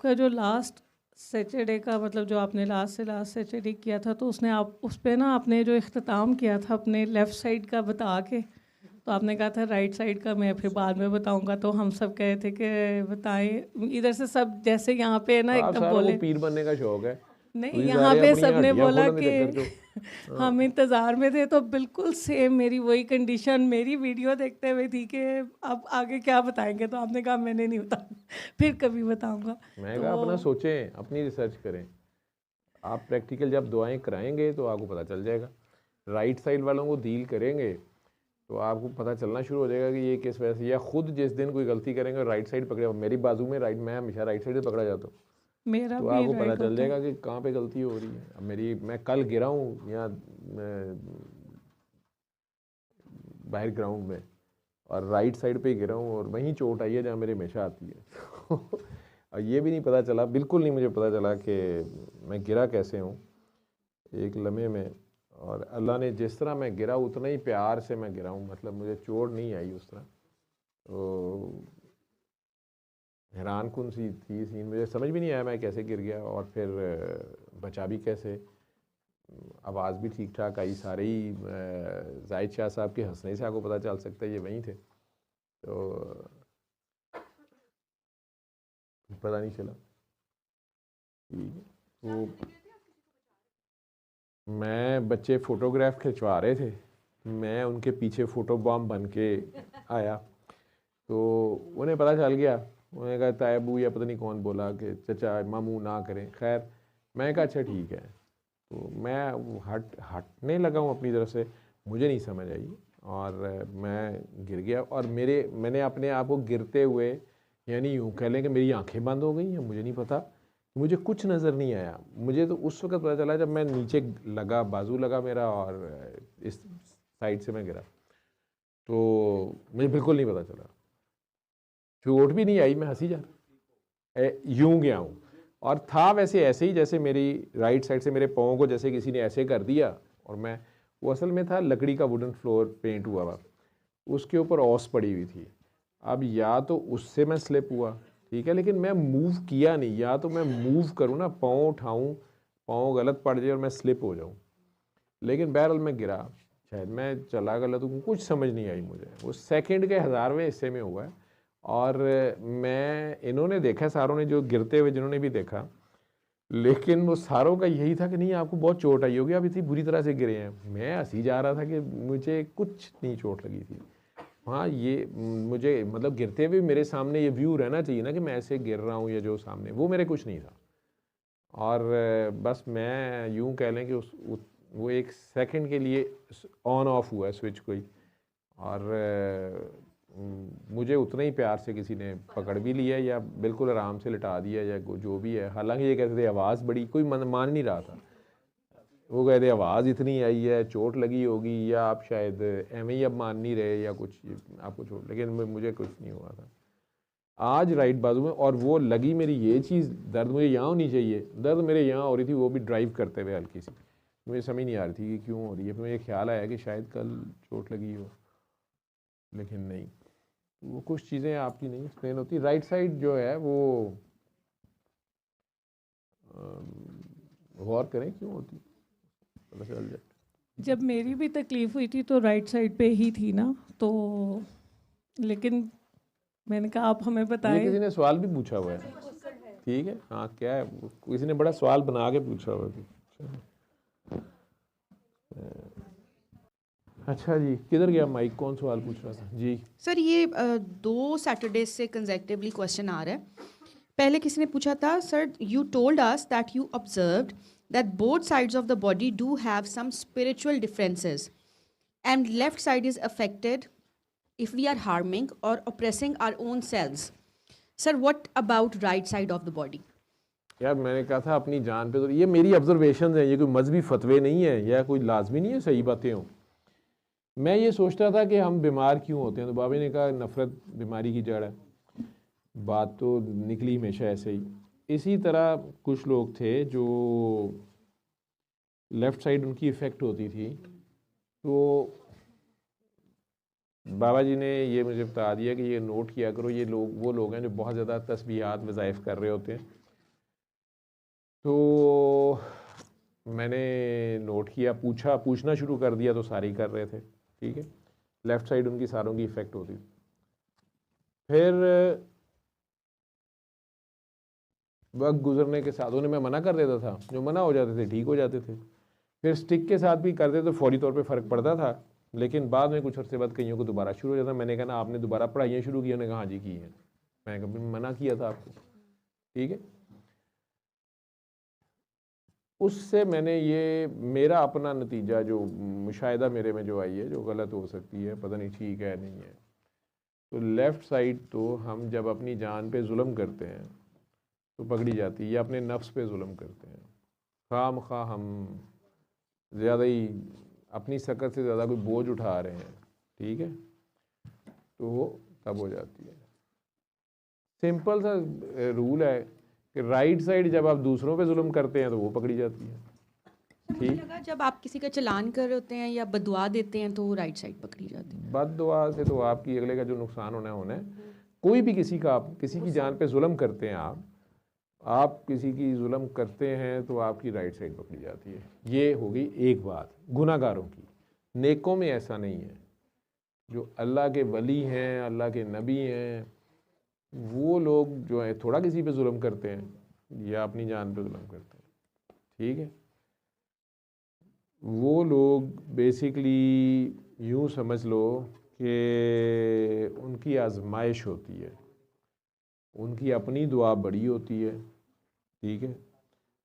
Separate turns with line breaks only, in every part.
आपका जो last Saturday का मतलब जो आपने लास्ट से लास्ट सैटरडे किया था, तो उसने आप उस पे ना आपने जो इख्तिताम किया था अपने लेफ़्ट साइड का बता के, तो आपने कहा था राइट साइड का मैं फिर बाद में बताऊंगा, तो हम सब कहे थे कि बताएं इधर से सब, जैसे यहाँ पे ना
आप
एकदम
सारों को
बोले
पीर बनने का शौक है,
नहीं,
ਤੁਸੀਂ
यहाँ
ਸਾਰੇ
पे
ਆਪਣੀਆਂ
सबने
हड्डियां
बोला
खोलਣ ਦੇ
कि
ਚੱਕਰ 'ਚੋਂ
हम इंतज़ार में थे, तो बिल्कुल सेम मेरी वही कंडीशन, मेरी वीडियो देखते हुए थी कि अब आगे क्या बताएंगे, तो आपने कहा मैंने नहीं बताया फिर कभी बताऊंगा।
मैं
तो
कहा अपना सोचें, अपनी रिसर्च करें। आप प्रैक्टिकल जब दुआएं कराएंगे तो आपको पता चल जाएगा। राइट साइड वालों को डील करेंगे तो आपको पता चलना शुरू हो जाएगा कि ये किस वजह से, या खुद जिस दिन कोई गलती करेंगे और राइट साइड पकड़े, मेरी बाजू में राइट, मैं हमेशा राइट साइड से पकड़ा जाता हूँ,
मेरा
तो
भी
आपको पता
राइट
चल
होता है।
जाएगा कि कहाँ पे गलती हो रही है। अब मैं कल गिरा हूँ यहाँ बाहर ग्राउंड में, और राइट साइड पे ही गिरा हूँ, और वहीं चोट आई है जहाँ मेरे हमेशा आती है। और ये भी नहीं पता चला, बिल्कुल नहीं मुझे पता चला कि मैं गिरा कैसे हूँ एक लम्हे में। और अल्लाह ने जिस तरह मैं गिरा उतना ही प्यार से मैं गिरा हूँ, मतलब मुझे चोट नहीं आई उस तरह। तो हैरान कुन सी थी सीन, मुझे समझ भी नहीं आया मैं कैसे गिर गया, और फिर बचा भी कैसे। आवाज़ भी ठीक ठाक आई, सारे ही जाहिद शाह साहब के हंसने से आपको पता चल सकता है ये वहीं थे, तो पता नहीं चला। वो मैं, बच्चे फ़ोटोग्राफ खिंचवा रहे थे, मैं उनके पीछे फ़ोटो बॉम्ब बन के आया, तो उन्हें पता चल गया। उन्होंने कहा तायबू या पता नहीं कौन बोला कि चचा मामू ना करें। खैर मैं कहा अच्छा ठीक है, तो मैं हटने लगा हूँ अपनी तरफ से, मुझे नहीं समझ आई और मैं गिर गया। और मैंने अपने आप को गिरते हुए, यानी यूँ कह लें कि मेरी आंखें बंद हो गई हैं, मुझे नहीं पता, मुझे कुछ नज़र नहीं आया। मुझे तो उस वक्त पता चला जब मैं नीचे लगा, बाजू लगा मेरा, और इस साइड से मैं गिरा, तो मुझे बिल्कुल नहीं पता चला। चोट भी नहीं आई, मैं हंसी जा यूं गया हूँ। और था वैसे ऐसे ही जैसे मेरी राइट साइड से मेरे पाँव को जैसे किसी ने ऐसे कर दिया, और मैं, वो असल में था लकड़ी का वुडन फ्लोर पेंट हुआ हुआ, उसके ऊपर ओस पड़ी हुई थी। अब या तो उससे मैं स्लिप हुआ, ठीक है, लेकिन मैं मूव किया नहीं, या तो मैं मूव करूँ ना, पाँव उठाऊँ, पाँव गलत पड़ जाए और मैं स्लिप हो जाऊँ, लेकिन बहरहाल मैं गिरा। शायद मैं चला गलत हूँ, कुछ समझ नहीं आई मुझे, वो सेकंड के 1000वें हिस्से में हुआ है। और मैं, इन्होंने देखा, सारों ने जो गिरते हुए जिन्होंने भी देखा, लेकिन वो सारों का यही था कि नहीं आपको बहुत चोट आई होगी, आप इतनी बुरी तरह से गिरे हैं। मैं हंसी जा रहा था कि मुझे कुछ नहीं चोट लगी थी। हाँ, ये मुझे मतलब गिरते हुए मेरे सामने ये व्यू रहना चाहिए ना कि मैं ऐसे गिर रहा हूँ, या जो सामने, वो मेरे कुछ नहीं था। और बस मैं यूँ कह लें कि वो एक सेकंड के लिए ऑन ऑफ हुआ स्विच कोई, और मुझे उतना ही प्यार से किसी ने पकड़ भी लिया, या बिल्कुल आराम से लिटा दिया, या जो भी है। हालांकि ये कहते थे आवाज़ बड़ी, कोई मान नहीं रहा था। वो कहते आवाज़ इतनी आई है, चोट लगी होगी, या आप शायद एवं ही अब मान नहीं रहे, या कुछ आपको चोट, लेकिन मुझे कुछ नहीं हुआ था। आज राइट बाजू में, और वो लगी मेरी ये चीज़, दर्द मुझे यहाँ होनी चाहिए, दर्द मेरे यहाँ हो रही थी, वो भी ड्राइव करते हुए हल्की सी, मुझे समझ नहीं आ रही थी कि क्यों हो रही है। फिर मुझे ख्याल आया कि शायद कल चोट लगी हो, लेकिन नहीं, वो कुछ चीज़ें आपकी नहीं एक्सप्लेन होती। राइट साइड जो है वो गौर करें क्यों होती, पता चल जाए।
जब मेरी भी तकलीफ़ हुई थी तो राइट साइड पे ही थी ना, तो लेकिन मैंने कहा आप हमें
ये
बताएं।
किसी ने सवाल भी पूछा हुआ है, ठीक है, हाँ, क्या है, किसी ने बड़ा सवाल बना के पूछा हुआ है। अच्छा जी, किधर गया माइक, कौन सवाल पूछ रहा था जी?
सर ये 2 सैटरडे से कंसेक्टिवली क्वेश्चन आ रहा है। पहले किसी ने पूछा था, sir you told us that you observed that both sides of the body do have some spiritual differences and left side is affected if we are harming or oppressing our own selves. Sir, what about right side of the body?
यार मैंने कहा था अपनी जान पे, तो ये मेरी ऑब्जर्वेशन है, ये कोई मजहबी फतवे नहीं है, या कोई लाजमी नहीं है सही बातें हों। मैं ये सोचता था कि हम बीमार क्यों होते हैं, तो बाबा ने कहा नफ़रत बीमारी की जड़ है। बात तो निकली हमेशा ऐसे ही। इसी तरह कुछ लोग थे जो लेफ़्ट साइड उनकी इफ़ेक्ट होती थी, तो बाबा जी ने ये मुझे बता दिया कि ये नोट किया करो, ये लोग वो लोग हैं जो बहुत ज़्यादा तस्बीहात वज़ाइफ कर रहे होते हैं, तो मैंने नोट किया, पूछना शुरू कर दिया तो सारे ही कर रहे थे, ठीक है। लेफ़्ट साइड उनकी सारों की इफ़ेक्ट होती। फिर वक्त गुजरने के साथ उन्हें मैं मना कर देता था, जो मना हो जाते थे ठीक हो जाते थे। फिर स्टिक के साथ भी करते तो फौरी तौर पे फ़र्क पड़ता था, लेकिन बाद में कुछ अर्से बाद कईयों को दोबारा शुरू हो जाता। मैंने कहा ना आपने दोबारा पढ़ाइयाँ शुरू की? उन्होंने कहा हाँ जी की हैं। मैंने कहा मना किया था आपको, ठीक है। उससे मैंने ये मेरा अपना नतीजा जो मुशाहिदा मेरे में जो आई है, जो गलत हो सकती है, पता नहीं ठीक है नहीं है। तो लेफ़्ट साइड तो हम जब अपनी जान पे जुल्म करते हैं तो पकड़ी जाती है, या अपने नफ्स पे जुल्म करते हैं, खामखा हम ज़्यादा ही अपनी सकत से ज़्यादा कोई बोझ उठा रहे हैं, ठीक है, तो वो तब हो जाती है। सिंपल सा रूल है कि राइट साइड जब आप दूसरों पे जुल्म करते हैं तो वो पकड़ी जाती है,
मुझे लगा जब आप किसी का चलान कर रहे होते हैं या बदुआ देते हैं तो राइट साइड पकड़ी जाती है।
बददुआ से तो आपकी अगले का जो नुकसान होना है। कोई भी किसी की जान पे जुल्म करते हैं, आप किसी की जुल्म करते हैं तो आपकी राइट साइड पकड़ी जाती है। ये होगी एक बात गुनाहगारों की। नेकों में ऐसा नहीं है। जो अल्लाह के वली हैं, अल्लाह के नबी हैं, वो लोग जो है थोड़ा किसी पे जुल्म करते हैं या अपनी जान पे जुल्म करते हैं, ठीक है। वो लोग बेसिकली यूँ समझ लो कि उनकी आजमाइश होती है, उनकी अपनी दुआ बड़ी होती है, ठीक है।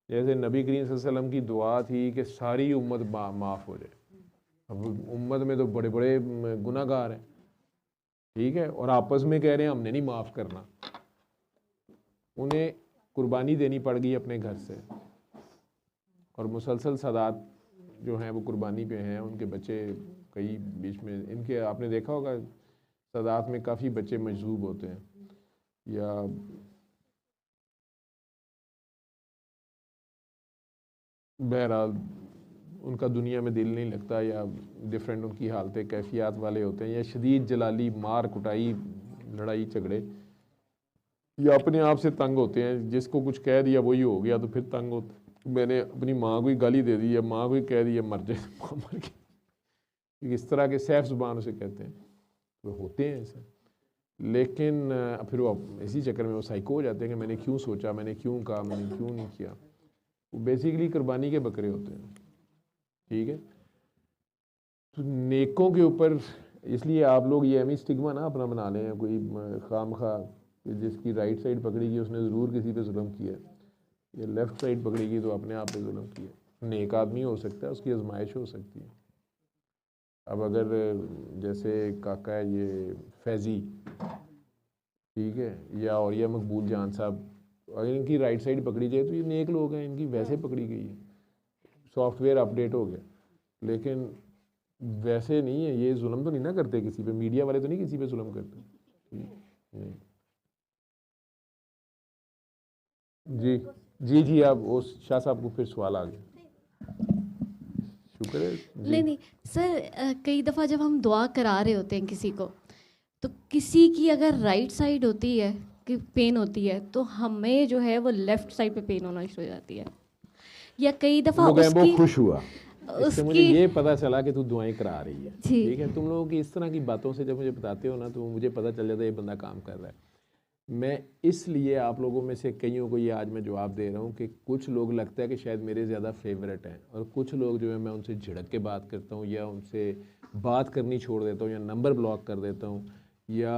जैसे नबी करीम सल्लल्लाहु अलैहि वसल्लम की दुआ थी कि सारी उम्मत माफ़ हो जाए। अब उम्मत में तो बड़े बड़े गुनाहगार हैं, ठीक है, और आपस में कह रहे हैं हमने नहीं माफ़ करना। उन्हें कुर्बानी देनी पड़ गई अपने घर से, और मुसलसल सादात जो हैं वो कुर्बानी पे हैं। उनके बच्चे कई बीच में इनके आपने देखा होगा सादात में काफ़ी बच्चे मजजूब होते हैं, या बहरहाल उनका दुनिया में दिल नहीं लगता, या डिफरेंट उनकी हालतें कैफियत वाले होते हैं, या शदीद जलाली मार कुटाई लड़ाई झगड़े, या अपने आप से तंग होते हैं। जिसको कुछ कह दिया वही हो गया तो फिर तंग होते। मैंने अपनी माँ को ही गाली दे दी, या माँ को ही कह दिया मर जाए, माँ मर गई, इस तरह के सैफ ज़ुबान से कहते हैं, तो होते हैं ऐसे। लेकिन फिर वो इसी चक्कर में वो साइको हो जाते हैं कि मैंने क्यों सोचा, मैंने क्यों कहा, मैंने क्यों नहीं किया। वो बेसिकली कुर्बानी के बकरे होते हैं, ठीक है। तो नेकों के ऊपर इसलिए आप लोग ये एमी स्टिग्मा ना अपना बना लें, कोई खामखा जिसकी राइट साइड पकड़ेगी उसने ज़रूर किसी पे जुल्म किया है, या लेफ़्ट साइड पकड़ेगी तो अपने आप पे जुल्म किया। नेक आदमी हो सकता है, उसकी आजमाइश हो सकती है। अब अगर जैसे काका है ये फैज़ी, ठीक है, या और ये मकबूल जान साहब, अगर इनकी राइट साइड पकड़ी जाए तो ये नेक लोग हैं, इनकी वैसे पकड़ी गई है, सॉफ्टवेयर अपडेट हो गया। लेकिन वैसे नहीं है, ये जुल्म तो नहीं ना करते किसी पे, मीडिया वाले तो नहीं किसी पे जुल्म करते, नहीं। जी जी जी, आप उस शाह साहब को फिर सवाल आ गया, शुक्र है जी।
नहीं नहीं सर, कई दफ़ा जब हम दुआ करा रहे होते हैं किसी को, तो किसी की अगर राइट साइड होती है कि पेन होती है, तो हमें जो है वो लेफ़्ट साइड पे पेन होना शुरू हो जाती है। या कई दफ़ा
वो
उसकी
खुश हुआ इससे मुझे
उसकी
ये पता चला कि तू दुआएं करा रही है,
जी।
ठीक है। तुम लोगों की इस तरह की बातों से जब मुझे बताते हो ना, तो मुझे पता चल जाता है ये बंदा काम कर रहा है। मैं इसलिए आप लोगों में से कईयों को ये आज मैं जवाब दे रहा हूँ कि कुछ लोग लगता है कि शायद मेरे ज़्यादा फेवरेट हैं, और कुछ लोग जो है मैं उनसे झिड़क के बात करता हूँ, या उनसे बात करनी छोड़ देता हूँ, या नंबर ब्लॉक कर देता हूँ, या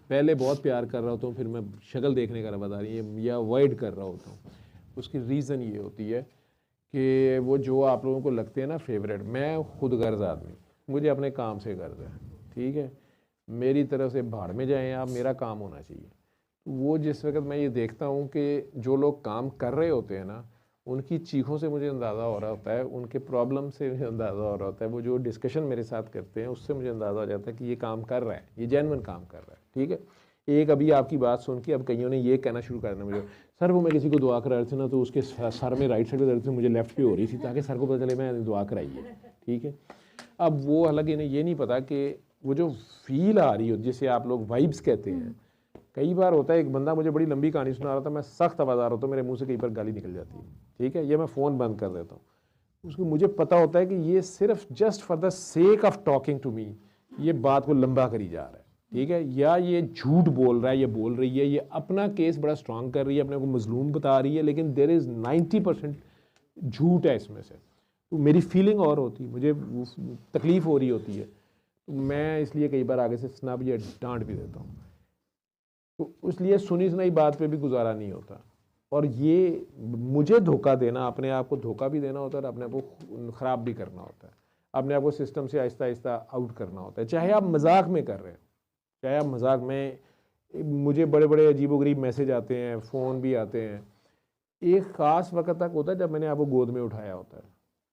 पहले बहुत प्यार कर रहा होता हूँ फिर मैं शक्ल देखने का रवादारी है या अवॉइड कर रहा होता हूँ। उसकी रीज़न ये होती है कि वो जो आप लोगों को लगते हैं ना फेवरेट, मैं खुद गर्ज आदमी, मुझे अपने काम से गर्ज है, ठीक है। मेरी तरफ से भाड़ में जाएं आप, मेरा काम होना चाहिए। तो वो जिस वक्त मैं ये देखता हूँ कि जो लोग काम कर रहे होते हैं ना, उनकी चीखों से मुझे अंदाज़ा हो रहा होता है, उनके प्रॉब्लम से मुझे अंदाज़ा हो रहा होता है, वो जो डिस्कशन मेरे साथ करते हैं उससे मुझे अंदाज़ा हो जाता है कि ये काम कर रहा है, ये जेन्युइन काम कर रहा है, ठीक है। एक अभी आपकी बात सुन के अब कईयों ने ये कहना शुरू कर दिया मुझे, सर वो मैं किसी को दुआ करा रहे थे ना, तो उसके सर में राइट साइड में दर्द थी, मुझे लेफ्ट पे हो रही थी, ताकि सर को पता चले मैं दुआ कराई है, ठीक है। अब वो हालांकि इन्हें ये नहीं पता कि वो जो फील आ रही हो, जिसे आप लोग वाइब्स कहते हैं, कई बार होता है, एक बंदा मुझे बड़ी लंबी कहानी सुना रहा था, मैं सख्त आवाज़ार होता हूँ, मेरे मुंह से कई बार गाली निकल जाती है, ठीक है, ये मैं फ़ोन बंद कर देता हूँ। उसको मुझे पता होता है कि ये सिर्फ just for the sake of talking to me ये बात को लंबा करी जा रहा है, ठीक है, या ये झूठ बोल रहा है, ये बोल रही है, ये अपना केस बड़ा स्ट्रांग कर रही है, अपने को मजलूम बता रही है, लेकिन देयर इज़ 90% झूठ है इसमें से। तो मेरी फीलिंग और होती है, मुझे तकलीफ़ हो रही होती है, तो मैं इसलिए कई बार आगे से स्नब या डांट भी देता हूँ। तो इसलिए सुनी सुनाई बात पे भी गुजारा नहीं होता। और ये मुझे धोखा देना, अपने आप को धोखा भी देना होता है और अपने आप को ख़राब भी करना होता है, अपने आप को सिस्टम से आहिस्ता आहिस्ता आउट करना होता है। चाहे आप मजाक में कर रहे हैं, चाहे आप मजाक में, मुझे बड़े बड़े अजीबोगरीब मैसेज आते हैं, फ़ोन भी आते हैं। एक ख़ास वक्त तक होता है जब मैंने आपको गोद में उठाया होता है,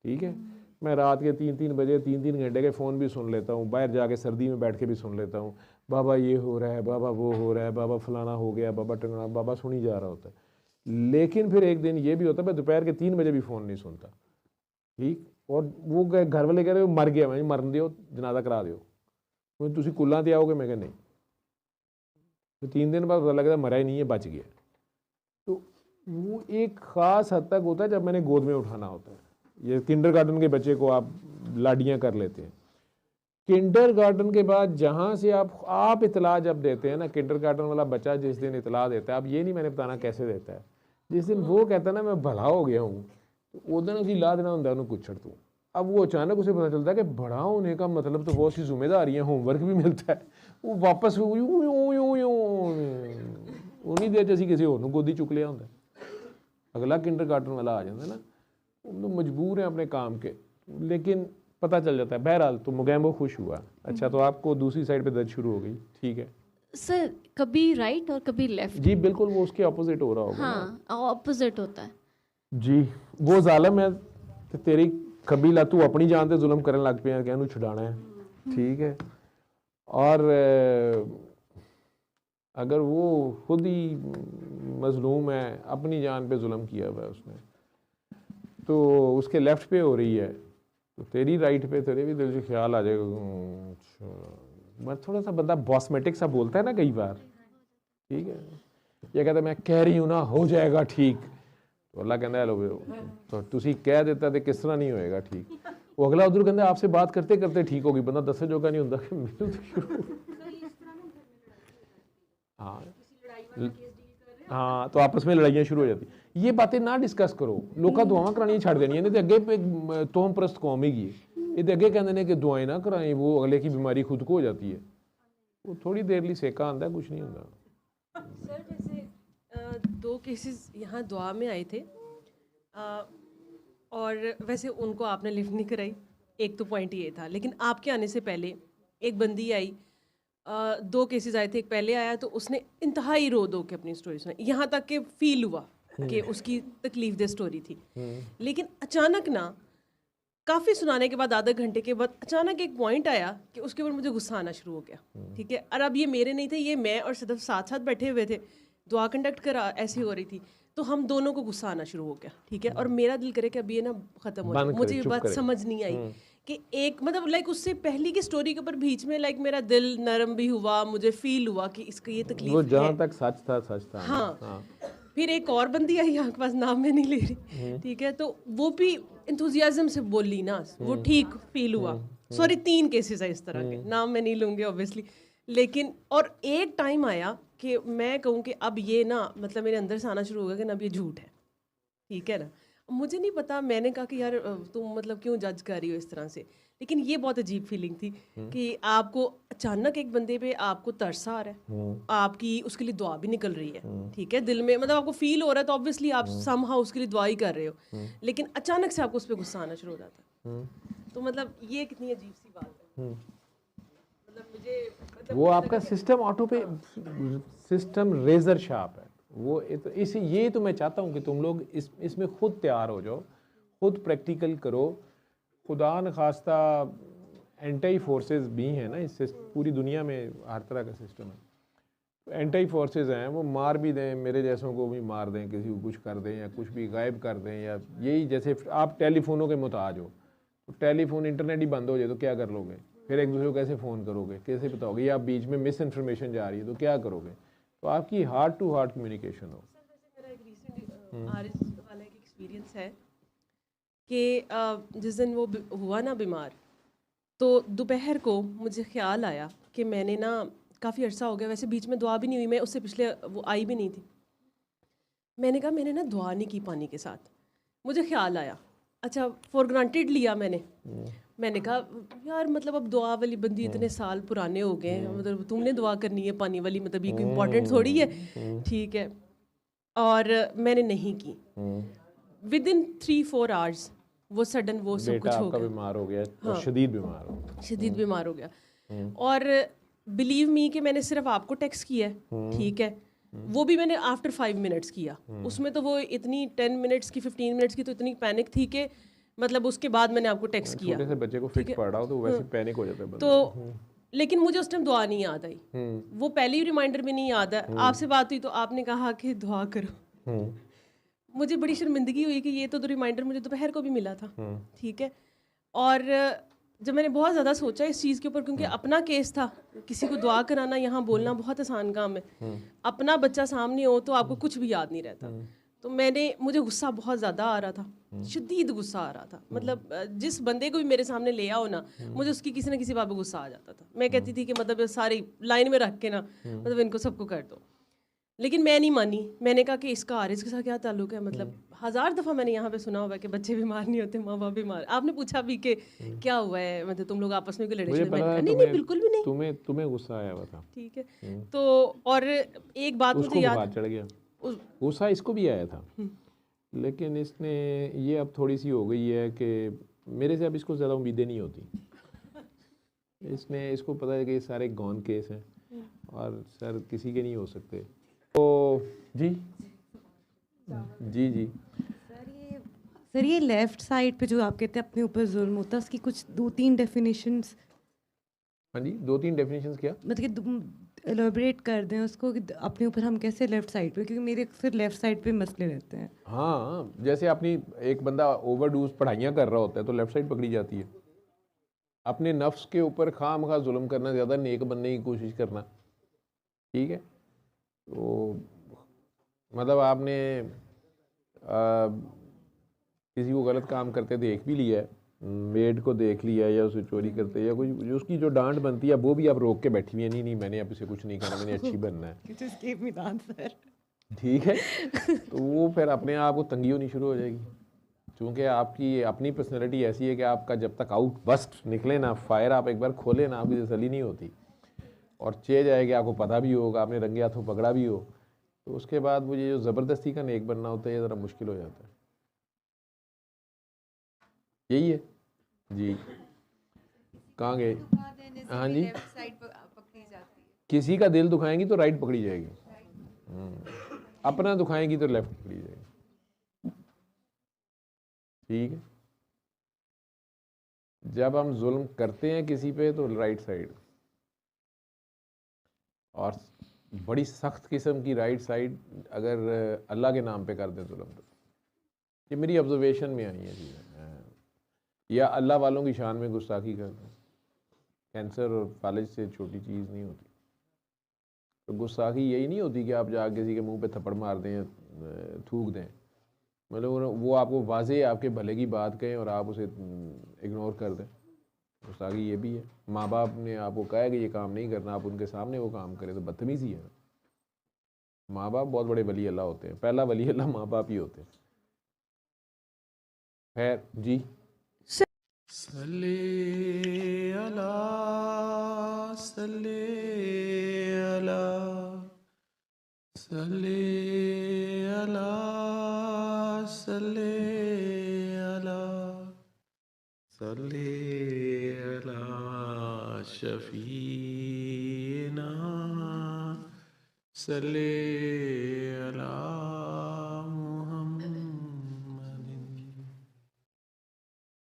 ठीक है, मैं रात के 3-3 बजे 3-3 घंटे के फ़ोन भी सुन लेता हूँ, बाहर जाके सर्दी में बैठ के भी सुन लेता हूँ, बाबा ये हो रहा है, बाबा वो हो रहा है, बाबा फलाना हो गया, बाबा टंगना, बाबा सुनी जा रहा होता है। लेकिन फिर एक दिन ये भी होता है मैं दोपहर के 3 बजे भी फ़ोन नहीं सुनता, ठीक, और वो घर वाले कह रहे हो मर गया, मैं मरन दियो, जनाजा करा दियो, तो तुसी कुल्लां ते आओगे, मैं कहा नहीं, तो 3 दिन बाद पता लगता मरा ही नहीं है, बच गया। तो वो एक ख़ास हद तक होता है जब मैंने गोद में उठाना होता है। ये किंडरगार्टन के बच्चे को आप लाडियाँ कर लेते हैं, किंडरगार्टन के बाद जहाँ से आप इतला जब देते हैं ना, किंडरगार्टन वाला बच्चा जिस दिन इतला देता है, अब ये नहीं मैंने बताना कैसे देता है, जिस दिन वो कहता है ना मैं भला हो गया हूँ, तो उस दिन उसकी ला देना होंगे उन्होंने कुछ तू। अब वो अचानक उसे पता चलता है कि बड़ा होने का मतलब तो बहुत सी जिम्मेदारियाँ, होमवर्क भी मिलता है, वो वापस उन्हीं देर असी किसी होर गोदी चुक लिया होंगे, अगला किंडरगार्टन वाला आ जाता है ना, तो मजबूर हैं अपने काम के, लेकिन पता चल जाता है। बहरहाल तो मुगैम्बो खुश हुआ। अच्छा, तो आपको दूसरी साइड पे दर्द शुरू हो गई, ठीक है
सर, कभी राइट और कभी लेफ्ट।
जी, बिल्कुल वो उसके ऑपोजिट हो रहा होगा।
हाँ, ऑपोजिट होता है
जी, वो जालिम है ते तेरी कबीला, तू अपनी जान ते जुल्म करने लग पिया, कहनू छुड़ाना है, ठीक है, और अगर वो खुद ही मजलूम है, अपनी जान पे जुल्म किया हुआ है उसने, तो उसके लेफ्ट पे हो रही है, तो तेरी राइट पे तेरे भी दिल से ख्याल आ जाएगा, मैं थोड़ा सा बंदा बॉस्मेटिक सा बोलता है ना कई बार, ठीक है, ये कहता है मैं कह रही हूँ ना हो जाएगा ठीक, तो अल्लाह कहता है लो तो तुसी कह देता तो किस तरह नहीं होएगा ठीक, वो अगला उधर कहता आपसे बात करते करते ठीक होगी, बंदा दसे जोगा नहीं होता कि मेरे तो शुरू। हाँ हाँ, तो आपस में लड़ाइयाँ शुरू हो जाती। ये बातें ना डिस्कस करो, लोग दुआवां करानी छड़ देनी, नहीं तो अगे तोहम परस्त कौम ही ये तो अगे कहते हैं कि दुआएं ना कराएं, वो अगले की बीमारी खुद को हो जाती है, वो थोड़ी देर लिए सेका आंदा, कुछ नहीं होता।
सर जैसे 2 केसेस यहाँ दुआ में आए थे, और वैसे उनको आपने लिफ्ट नहीं कराई, एक तो पॉइंट ये था, लेकिन आपके आने से पहले एक बंदी आई, 2 केसेस आए थे, एक पहले आया तो उसने इंतहाई रो दो के अपनी स्टोरी सुनाई, यहाँ तक कि फील हुआ कि उसकी तकलीफ दे स्टोरी थी, लेकिन अचानक ना काफ़ी सुनाने के बाद आधे घंटे के बाद अचानक एक पॉइंट आया कि उसके ऊपर मुझे गुस्सा आना शुरू हो गया, ठीक है, और अब ये मेरे नहीं थे, ये मैं और सदफ साथ साथ बैठे हुए थे, दुआ कंडक्ट करा ऐसी हो रही थी, तो हम दोनों को गुस्सा आना शुरू हो गया, ठीक है, और मेरा दिल करे कि अब ये ना ख़त्म हो जाए, मुझे ये बात समझ नहीं आई कि एक मतलब लाइक उससे पहली की स्टोरी के ऊपर बीच में लाइक मेरा दिल नरम भी हुआ, मुझे फील हुआ कि इसका ये तकलीफ
वो जहाँ
है।
तक सच था सच था।
हाँ, फिर एक और बंदी आई, यहाँ के पास नाम मैं नहीं ले रही, ठीक है, तो वो भी इंथुजियाज्म से बोली ना, वो ठीक फील हुआ। सॉरी 3 केसेस है इस तरह के, नाम मैं नहीं लूँगी ऑब्वियसली, लेकिन और एक टाइम आया कि मैं कहूँ कि अब ये ना मतलब मेरे अंदर से आना शुरू हो गया कि ना अब ये झूठ है, ठीक है ना, मुझे नहीं पता, मैंने कहा कि यार तुम मतलब क्यों जज कर रही हो इस तरह से, लेकिन ये बहुत अजीब फीलिंग थी कि आपको अचानक एक बंदे पे आपको तरस आ रहा है, आपकी उसके लिए दुआ भी निकल रही है, ठीक है, दिल में मतलब आपको फील हो रहा है, तो ऑब्वियसली आप समहाउ उसके लिए दुआ ही कर रहे हो, लेकिन अचानक से आपको उस पर गुस्सा आना शुरू हो जाता है, तो मतलब ये कितनी अजीब सी बात है, मतलब मुझे मतलब
वो आपका सिस्टम ऑटो पे, सिस्टम रेजर शार्प है वो, इसी ये तो मैं चाहता हूँ कि तुम लोग इसमें खुद तैयार हो जाओ, खुद प्रैक्टिकल करो, खुदा न खास्ता एंटी फोर्सेस भी हैं ना, इससे पूरी दुनिया में हर तरह का सिस्टम है, एंटी फोर्सेस हैं, वो मार भी दें, मेरे जैसों को भी मार दें, किसी को कुछ कर दें या कुछ भी गायब कर दें, या यही जैसे आप टेलीफोनों के मुताज हो, तो टेलीफोन इंटरनेट ही बंद हो जाए तो क्या कर लोगे, फिर एक दूसरे को कैसे फ़ोन करोगे, कैसे बताओगे, या बीच में मिस इन्फॉर्मेशन जा रही है तो क्या करोगे, तो आपकी हार्ट टू हार्ट कम्युनिकेशन हो।
मेरा एक रिसेंट आरिस वाला एक एक्सपीरियंस है कि जिस दिन वो हुआ ना बीमार, तो दोपहर को मुझे ख्याल आया कि मैंने ना काफ़ी अर्सा हो गया, वैसे बीच में दुआ भी नहीं हुई, मैं उससे पिछले वो आई भी नहीं थी। मैंने कहा मैंने ना दुआ नहीं की पानी के साथ। मुझे ख्याल आया, अच्छा फॉर ग्रांटेड लिया मैंने कहा यार मतलब अब दुआ वाली बंदी इतने साल पुराने हो गए हैं, मतलब तुमने दुआ करनी है पानी वाली, मतलब ये कोई इम्पोर्टेंट थोड़ी है, ठीक है। और मैंने नहीं की। विद इन 3-4 आवर्स वो सडन वो सब
बेटा
कुछ हो
आपका
गया,
बीमार हो गया,
हाँ।
शदीद बीमार हो गया।
शदीद बीमार हो गया। और बिलीव मी कि मैंने सिर्फ आपको टेक्स्ट किया है, ठीक है, वो भी मैंने आफ्टर 5 मिनट्स किया। उसमें तो वो इतनी 10 मिनट्स की 15 मिनट्स की तो इतनी पैनिक थी कि मतलब उसके बाद मैंने आपको टेक्स्ट किया।
छोटे से बच्चे को फिक्स पड़ रहा हो तो वैसे पैनिक हो जाता है बंदा।
तो लेकिन मुझे उस टाइम दुआ नहीं याद आई, वो पहली रिमाइंडर भी नहीं याद है। आपसे बात हुई तो आपने कहा कि दुआ करो। मुझे बड़ी शर्मिंदगी हुई कि ये तो रिमाइंडर मुझे दोपहर को भी मिला था, ठीक है। और जब मैंने बहुत ज़्यादा सोचा इस चीज़ के ऊपर, क्योंकि अपना केस था, किसी को दुआ कराना यहाँ बोलना बहुत आसान काम है, अपना बच्चा सामने हो तो आपको कुछ भी याद नहीं रहता। तो मुझे गुस्सा बहुत ज़्यादा आ रहा था, शदीद गुस्सा आ रहा था। मतलब जिस बंदे को भी मेरे सामने ले आओ ना, मुझे उसकी किसी ना किसी बात पे गुस्सा आ जाता था। मैं कहती थी कि मतलब सारी लाइन में रख के ना, मतलब इनको सबको कर दो। लेकिन मैं नहीं मानी। मैंने कहा कि इसका आरिस के साथ क्या ताल्लुक है, मतलब 1000 दफ़ा मैंने यहाँ पे सुना हुआ है कि बच्चे बीमार नहीं होते, माँ बाप बीमार। आपने पूछा भी कि क्या हुआ है, मतलब तुम लोग आपस में क्यों लड़े?
मुझे
मैंने
पता
कहा
है
नहीं बिल्कुल भी नहीं,
तुम्हें गुस्सा आया हुआ था,
ठीक है। तो और एक बात
उसको
मुझे याद,
बुखार चढ़ गया, गुस्सा इसको भी आया था, लेकिन इसने ये अब थोड़ी सी हो गई है कि मेरे से अब इसको ज़्यादा उम्मीदें नहीं होती। इसको पता है कि ये सारे गॉन केस हैं और सर किसी के नहीं हो सकते। तो जी जी जी
सर ये लेफ़्ट साइड पे जो आप कहते हैं अपने ऊपर जुल्म होता है, उसकी कुछ 2-3 डेफिनेशंस,
हाँ जी, 2-3 डेफिनेशंस क्या
मतलब कि एलोबरेट कर दें उसको कि अपने ऊपर हम कैसे लेफ़्ट साइड पे, क्योंकि मेरे अक्सर लेफ़्ट साइड पे मसले रहते हैं।
हाँ, जैसे अपनी एक बंदा ओवरडोज पढ़ाइयाँ कर रहा होता है तो लेफ़्ट साइड पकड़ी जाती है। अपने नफ्स के ऊपर खामखा जुल्म करना, ज़्यादा नेक बनने की कोशिश करना, ठीक है। तो मतलब आपने किसी को गलत काम करते देख भी लिया है, मेड को देख लिया या उसे चोरी करते या कुछ, उसकी जो डांट बनती है वो भी आप रोक के बैठी हुई है, नहीं मैंने अब इसे कुछ नहीं करना, मैंने अच्छी बनना है, ठीक है। तो वो फिर अपने आप को तंगी होनी शुरू हो जाएगी, क्योंकि आपकी अपनी पर्सनैलिटी ऐसी है कि आपका जब तक आउट बस्ट निकले ना, फायर आप एक बार खोले ना, आपकी तसल्ली नहीं होती। और चेंज आएगी, आपको पता भी होगा, आपने रंगे हाथों पकड़ा भी हो, तो उसके बाद वो ये जो ज़बरदस्ती का नेक बनना होता है ये ज़रा मुश्किल हो जाता है। यही है जी। कहाँ गए? हाँ जी, किसी का दिल दुखाएंगी तो राइट पकड़ी जाएगी, अपना दुखाएंगी तो लेफ्ट पकड़ी जाएगी, ठीक है। जब हम जुल्म करते हैं किसी पे तो राइट साइड, और बड़ी सख्त किस्म की राइट साइड अगर अल्लाह के नाम पे कर दें जुल्म, तो ये मेरी ऑब्जर्वेशन में आई है चीज़ें। या अल्लाह वालों की शान में गुस्ताखी कर दें, कैंसर और फालिज से छोटी चीज़ नहीं होती। तो गुस्ताखी यही नहीं होती कि आप जाके किसी के मुंह पे थप्पड़ मार दें या थूक दें, मतलब वो आपको वाज़े आपके भले की बात कहें और आप उसे इग्नोर कर दें, गुस्ताखी ये भी है। माँ बाप ने आपको कहा है कि ये काम नहीं करना, आप उनके सामने वो काम करें तो बदतमीज़ी है। माँ बाप बहुत बड़े वली अल्लाह होते हैं, पहला वली अल्लाह माँ बाप ही होते हैं। खैर जी,
सल्ले अला सल्ले अला सल्ले अला सल्ले अला सल्ले अला शफीना सल्ले